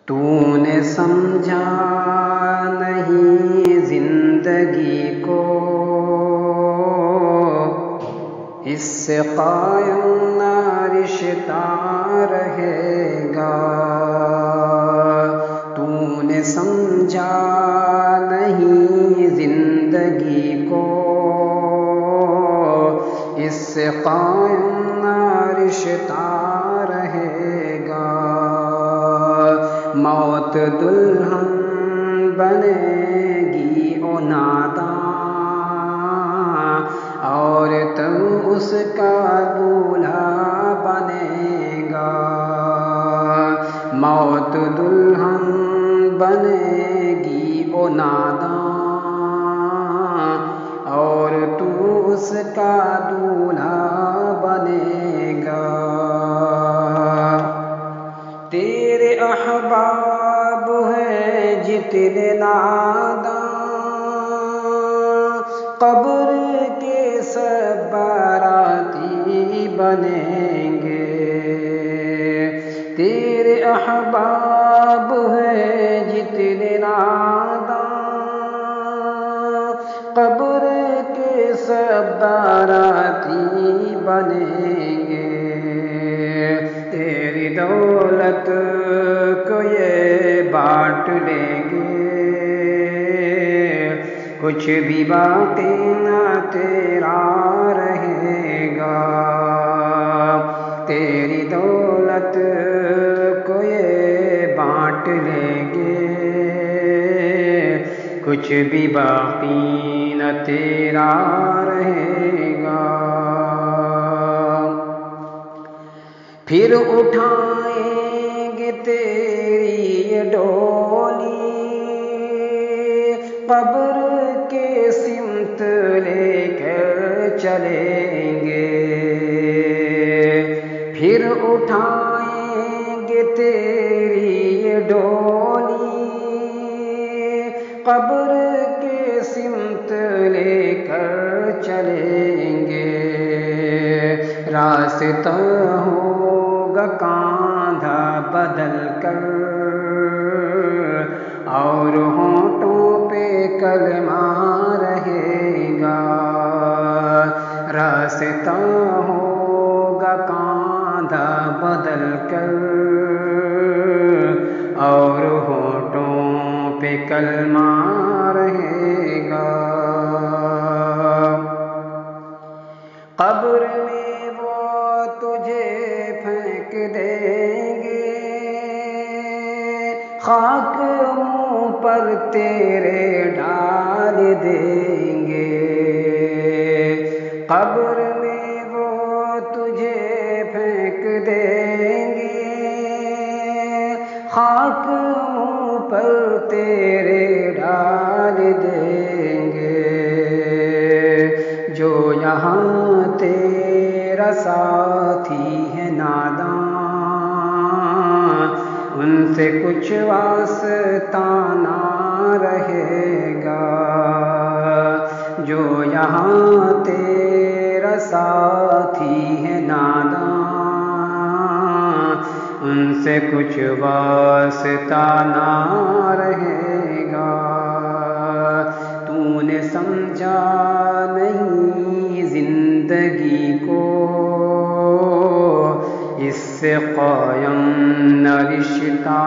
تو نے سمجھا نہیں زندگی کو، اس سے قائم نہ رشتہ رہے گا۔ تو نے سمجھا نہیں زندگی کو، اس سے قائم نہ رشتہ رہے گا۔ موت دلہن بنے گی او ناداں، اور تو اس کا دولہا بنے گا۔ موت دلہن بنے گی او ناداں، اور تو اس کا دولہا بنے گا۔ تیرے احباب ہیں جتنے ناداں، قبر کے سب باراتی بنیں گے۔ تیرے احباب ہیں جتنے ناداں، قبر کے سب باراتی بنیں گے۔ تیری دولت کو یہ بانٹ لیں گے، کچھ بھی باقی نہ تیرا رہے گا۔ تیری دولت کو یہ بانٹ لیں گے، کچھ بھی باقی نہ تیرا رہے گا۔ پھر اٹھائیں گے تیری یہ ڈولی، قبر کے سمت لے کر چلیں گے۔ پھر اٹھائیں گے تیری یہ ڈولی، قبر کے سمت لے کر چلیں گے۔ راستہ ہوگا کاندھا بدل کر، اور ہونٹوں پہ کلمہ رہے گا۔ راستہ ہوگا کاندھا بدل کر، اور ہونٹوں پہ کلمہ رہے گا۔ قبر میں وہ تجھے پھینک دیں گے، خاک منہ پر تیرے ڈال دیں گے۔ قبر میں وہ تجھے پھینک دیں گے، خاک منہ پر تیرے ڈال دیں گے۔ جو یہاں تیرا ساتھی ہے ناداں، ان سے کچھ واسطہ نہ رہے گا۔ جو یہاں تیرا ساتھی ہے ناداں، ان سے کچھ واسطہ نہ رہے گا۔ تو نے سمجھا نہیں زندگی کو، اس سے قائم نہ رشتہ